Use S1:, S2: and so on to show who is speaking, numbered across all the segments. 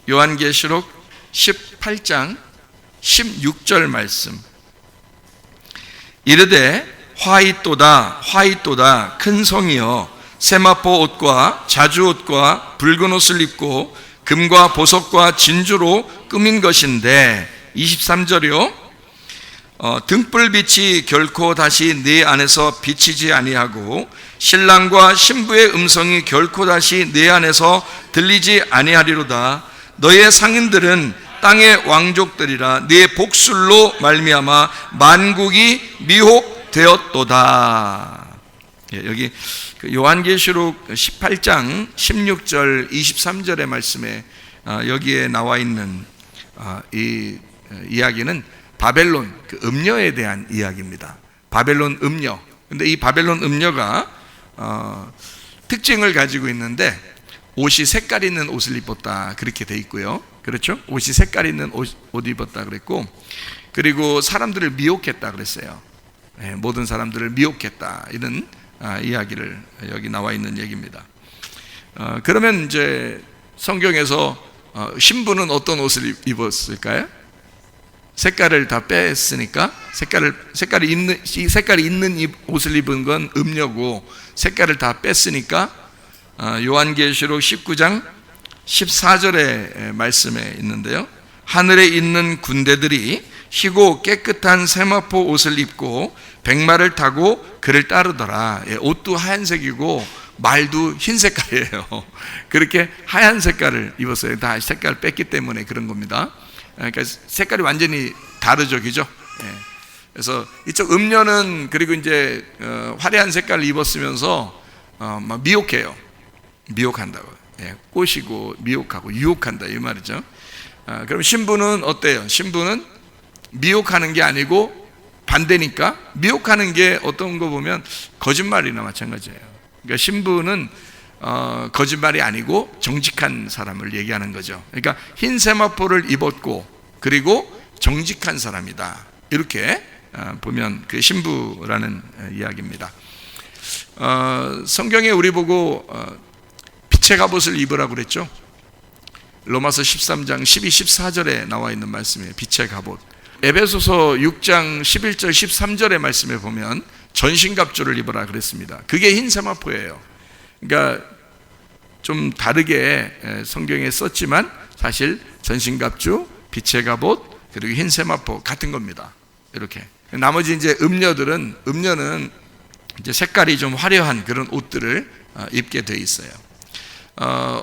S1: 요한계시록 18장 16절 말씀. 이르되 화이또다 화이또다 큰 성이여 세마포 옷과 자주 옷과 붉은 옷을 입고 금과 보석과 진주로 꾸민 것인데 23절이요 등불빛이 결코 다시 네 안에서 비치지 아니하고 신랑과 신부의 음성이 결코 다시 네 안에서 들리지 아니하리로다. 너의 상인들은 땅의 왕족들이라 네 복술로 말미암아 만국이 미혹되었도다. 여기 요한계시록 18장 16절 23절의 말씀에 여기에 나와 있는 이 이야기는 바벨론 음녀에 대한 이야기입니다. 바벨론 음녀. 근데 이 바벨론 음녀가 특징을 가지고 있는데 옷이 색깔 있는 옷을 입었다 그렇게 돼 있고요. 그렇죠? 옷이 색깔 있는 옷 입었다 그랬고, 그리고 사람들을 미혹했다 그랬어요. 모든 사람들을 미혹했다 이런 이야기를 여기 나와 있는 얘기입니다. 그러면 이제 성경에서 신부는 어떤 옷을 입었을까요? 색깔을 다 뺐으니까 색깔이 있는 옷을 입은 건 음녀고 색깔을 다 뺐으니까 요한계시록 19장 14절의 말씀에 있는데요, 하늘에 있는 군대들이 희고 깨끗한 세마포 옷을 입고 백마를 타고 그를 따르더라. 옷도 하얀색이고 말도 흰 색깔이에요. 그렇게 하얀 색깔을 입었어요. 다 색깔을 뺐기 때문에 그런 겁니다. 그러니까 색깔이 완전히 다르죠, 그죠? 그래서 이쪽 음녀는 그리고 이제 화려한 색깔을 입었으면서 막 미혹해요. 미혹한다고. 꼬시고 미혹하고 유혹한다 이 말이죠. 그럼 신부는 어때요? 신부는 미혹하는 게 아니고 반대니까, 미혹하는 게 어떤 거 보면 거짓말이나 마찬가지예요. 그러니까 신부는 거짓말이 아니고 정직한 사람을 얘기하는 거죠. 그러니까 흰 세마포를 입었고 그리고 정직한 사람이다, 이렇게 보면 그 신부라는 이야기입니다. 성경에 우리 보고 빛의 갑옷을 입으라고 그랬죠. 로마서 13장 12, 14절에 나와 있는 말씀이에요. 빛의 갑옷. 에베소서 6장 11절 13절의 말씀에 보면 전신갑주를 입으라 그랬습니다. 그게 흰 세마포예요. 그러니까 좀 다르게 성경에 썼지만 사실 전신갑주, 빛의 갑옷, 그리고 흰 세마포 같은 겁니다. 이렇게. 나머지 이제 음녀는 이제 색깔이 좀 화려한 그런 옷들을 입게 돼 있어요.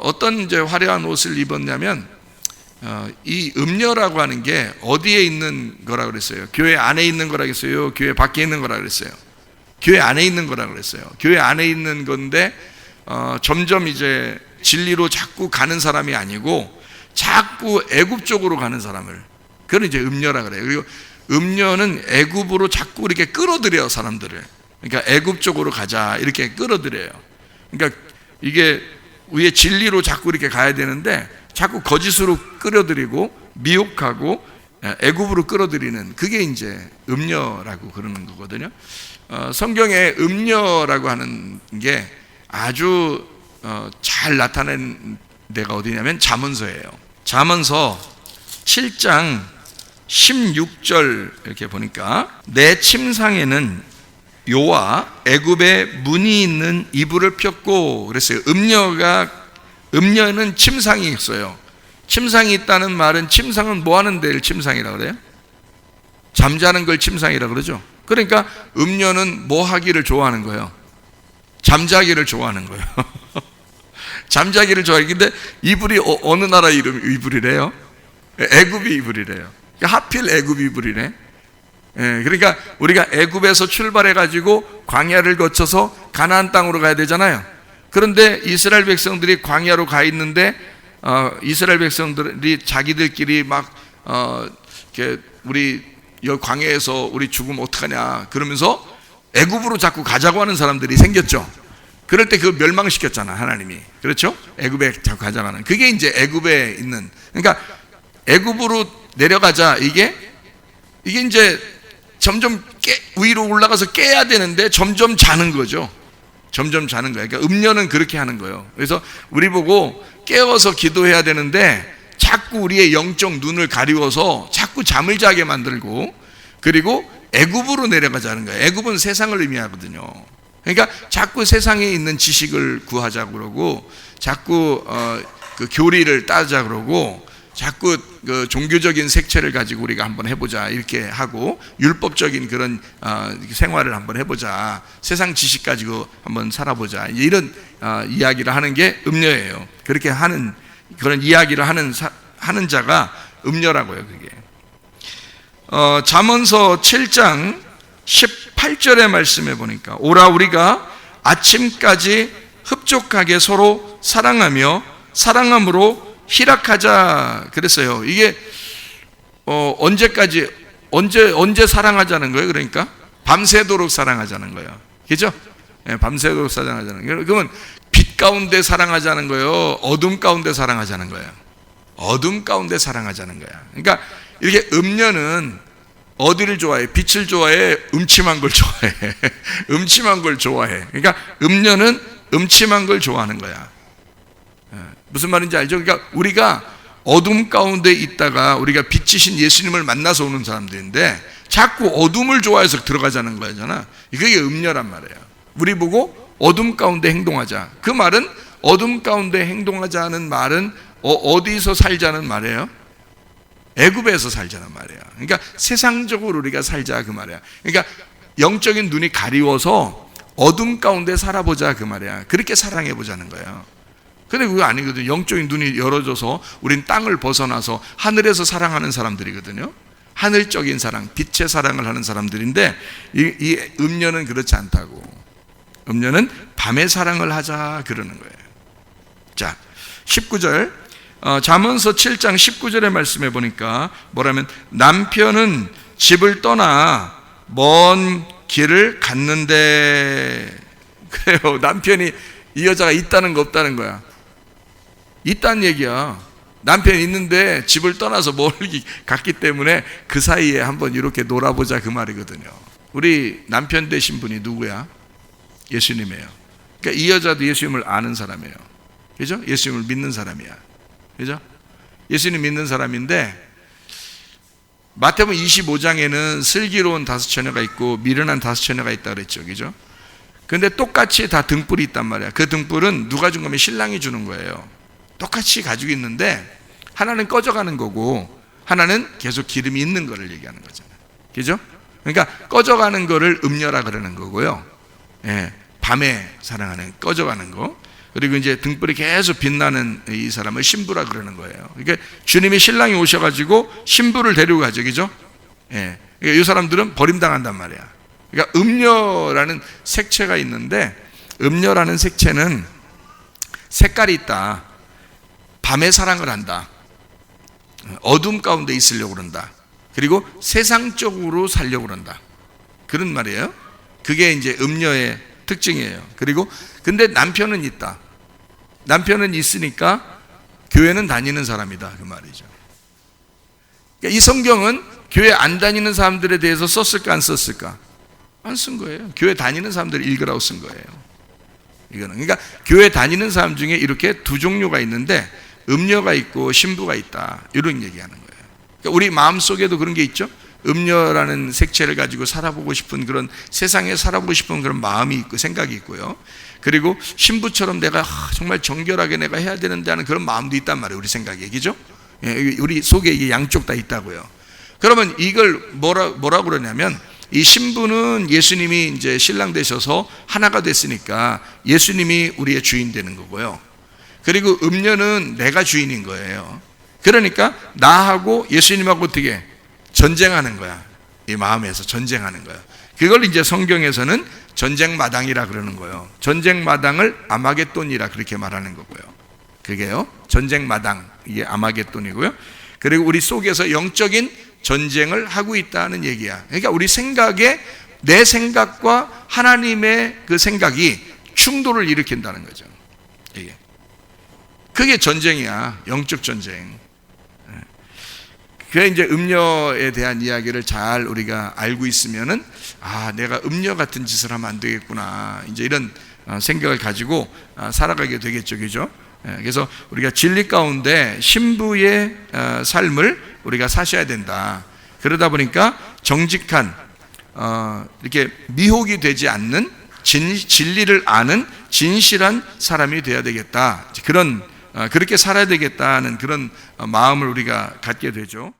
S1: 어떤 이제 화려한 옷을 입었냐면 이 음녀라고 하는 게 어디에 있는 거라 그랬어요? 교회 안에 있는 거라 그랬어요? 교회 밖에 있는 거라 그랬어요? 교회 안에 있는 거라 그랬어요. 교회 안에 있는 건데 점점 이제 진리로 자꾸 가는 사람이 아니고 자꾸 애굽 쪽으로 가는 사람을, 그건 이제 음녀라 그래요. 그리고 음녀는 애굽으로 자꾸 이렇게 끌어들여요, 사람들을. 그러니까 애굽 쪽으로 가자 이렇게 끌어들여요. 그러니까 이게 위에 진리로 자꾸 이렇게 가야 되는데 자꾸 거짓으로 끌어들이고 미혹하고 애굽으로 끌어들이는, 그게 이제 음녀라고 그러는 거거든요. 성경에 음녀라고 하는 게 아주 잘 나타낸 데가 어디냐면 잠언서예요. 잠언서 7장 16절 이렇게 보니까 내 침상에는 요와 애굽의 문이 있는 이불을 폈고 그랬어요. 음녀는 침상이 있어요. 침상이 있다는 말은, 침상은 뭐 하는 데를 침상이라고 그래요? 잠자는 걸 침상이라고 그러죠. 그러니까 음녀는 뭐 하기를 좋아하는 거예요? 잠자기를 좋아하는 거예요. 잠자기를 좋아해요. 근데 이불이 어느 나라 이불이래요? 애굽이 이불이래요. 하필 애굽 이불이네. 그러니까 우리가 애굽에서 출발해가지고 광야를 거쳐서 가나안 땅으로 가야 되잖아요. 그런데 이스라엘 백성들이 광야로 가 있는데 이스라엘 백성들이 자기들끼리 막 우리 여기 광야에서 우리 죽으면 어떡하냐 그러면서 애굽으로 자꾸 가자고 하는 사람들이 생겼죠. 그럴 때 그거 멸망시켰잖아, 하나님이. 그렇죠? 애굽에 자꾸 가자고 하는, 그게 이제 애굽에 있는, 그러니까 애굽으로 내려가자, 이게 이제 점점 위로 올라가서 깨야 되는데 점점 자는 거죠. 점점 자는 거예요. 그러니까 음녀는 그렇게 하는 거예요. 그래서 우리 보고 깨워서 기도해야 되는데 자꾸 우리의 영적 눈을 가리워서 자꾸 잠을 자게 만들고, 그리고 애굽으로 내려가자는 거예요. 애굽은 세상을 의미하거든요. 그러니까 자꾸 세상에 있는 지식을 구하자 그러고, 자꾸 그 교리를 따자 그러고, 자꾸 그 종교적인 색채를 가지고 우리가 한번 해보자 이렇게 하고, 율법적인 그런 생활을 한번 해보자, 세상 지식 가지고 한번 살아보자, 이런 이야기를 하는 게 음녀예요. 그렇게 하는 그런 이야기를 하는 자가 음녀라고요. 그게 잠언서 7장 18절의 말씀에 보니까, 오라 우리가 아침까지 흡족하게 서로 사랑하며 사랑함으로 희락하자 그랬어요. 이게 언제까지, 언제 사랑하자는 거예요? 그러니까 밤새도록 사랑하자는 거예요. 그죠? 네, 밤새도록 사랑하자는 거예요. 그러면 빛 가운데 사랑하자는 거예요? 어둠 가운데 사랑하자는 거예요? 어둠 가운데 사랑하자는 거야. 그러니까 이렇게 음녀는 어디를 좋아해? 빛을 좋아해? 음침한 걸 좋아해? 음침한 걸 좋아해. 그러니까 음녀는 음침한 걸 좋아하는 거야. 무슨 말인지 알죠? 그러니까 우리가 어둠 가운데 있다가 우리가 빛이신 예수님을 만나서 오는 사람들인데, 자꾸 어둠을 좋아해서 들어가자는 거잖아. 그게 음녀란 말이에요. 우리 보고 어둠 가운데 행동하자. 그 말은, 어둠 가운데 행동하자는 말은 어디서 살자는 말이에요? 애굽에서 살자는 말이에요. 그러니까 세상적으로 우리가 살자 그 말이야. 그러니까 영적인 눈이 가리워서 어둠 가운데 살아보자 그 말이야. 그렇게 사랑해 보자는 거예요. 근데 그거 아니거든요. 영적인 눈이 열어져서 우린 땅을 벗어나서 하늘에서 사랑하는 사람들이거든요. 하늘적인 사랑, 빛의 사랑을 하는 사람들인데, 이 음녀는 그렇지 않다고. 음녀는 밤의 사랑을 하자 그러는 거예요. 자, 19절 잠언서 7장 19절의 말씀에 보니까 뭐라면, 남편은 집을 떠나 먼 길을 갔는데, 그래요. 남편이, 이 여자가 있다는 거 없다는 거야? 있다는 얘기야. 남편이 있는데 집을 떠나서 멀리 갔기 때문에 그 사이에 한번 이렇게 놀아보자 그 말이거든요. 우리 남편 되신 분이 누구야? 예수님이에요. 그러니까 이 여자도 예수님을 아는 사람이에요. 그죠? 예수님을 믿는 사람이야. 그죠? 예수님 믿는 사람인데, 마태복음 25장에는 슬기로운 5처녀가 있고 미련한 5처녀가 있다 그랬죠. 그죠? 근데 똑같이 다 등불이 있단 말이야. 그 등불은 누가 준 거면 신랑이 주는 거예요. 똑같이 가지고 있는데, 하나는 꺼져가는 거고 하나는 계속 기름이 있는 거를 얘기하는 거잖아요. 그죠? 그러니까 꺼져가는 거를 음녀라 그러는 거고요. 예, 밤에 사랑하는 꺼져가는 거. 그리고 이제 등불이 계속 빛나는 이 사람을 신부라 그러는 거예요. 그러니까 주님이 신랑이 오셔가지고 신부를 데리고 가죠. 그죠? 예, 그러니까 이 사람들은 버림당한단 말이야. 그러니까 음녀라는 색채가 있는데, 음녀라는 색채는 색깔이 있다. 밤에 사랑을 한다. 어둠 가운데 있으려고 그런다. 그리고 세상적으로 살려고 그런다. 그런 말이에요. 그게 이제 음녀의 특징이에요. 그리고 근데 남편은 있다. 남편은 있으니까 교회는 다니는 사람이다 그 말이죠. 그러니까 이 성경은 교회 안 다니는 사람들에 대해서 썼을까 안 썼을까? 안 쓴 거예요. 교회 다니는 사람들을 읽으라고 쓴 거예요. 이거는 그러니까 교회 다니는 사람 중에 이렇게 두 종류가 있는데, 음녀가 있고 신부가 있다, 이런 얘기하는 거예요. 그러니까 우리 마음속에도 그런 게 있죠. 음녀라는 색채를 가지고 살아보고 싶은, 그런 세상에 살아보고 싶은 그런 마음이 있고 생각이 있고요. 그리고 신부처럼 내가 정말 정결하게 내가 해야 되는데 하는 그런 마음도 있단 말이에요. 우리 생각에. 그죠? 우리 속에 이게 양쪽 다 있다고요. 그러면 이걸 뭐라 그러냐면, 이 신부는 예수님이 이제 신랑 되셔서 하나가 됐으니까 예수님이 우리의 주인 되는 거고요. 그리고 음녀는 내가 주인인 거예요. 그러니까 나하고 예수님하고 어떻게 전쟁하는 거야. 이 마음에서 전쟁하는 거야. 그걸 이제 성경에서는 전쟁 마당이라 그러는 거예요. 전쟁 마당을 아마겟돈이라 그렇게 말하는 거고요. 그게요, 전쟁 마당, 이게 아마겟돈이고요. 그리고 우리 속에서 영적인 전쟁을 하고 있다는 얘기야. 그러니까 우리 생각에, 내 생각과 하나님의 그 생각이 충돌을 일으킨다는 거죠. 이게. 그게 전쟁이야. 영적 전쟁. 그래, 이제 음녀에 대한 이야기를 잘 우리가 알고 있으면은, 내가 음녀 같은 짓을 하면 안 되겠구나, 이제 이런 생각을 가지고 살아가게 되겠죠. 그죠? 그래서 우리가 진리 가운데 신부의 삶을 우리가 사셔야 된다. 그러다 보니까 정직한 이렇게 미혹이 되지 않는 진리를 아는 진실한 사람이 되어야 되겠다. 그렇게 살아야 되겠다는 그런 마음을 우리가 갖게 되죠.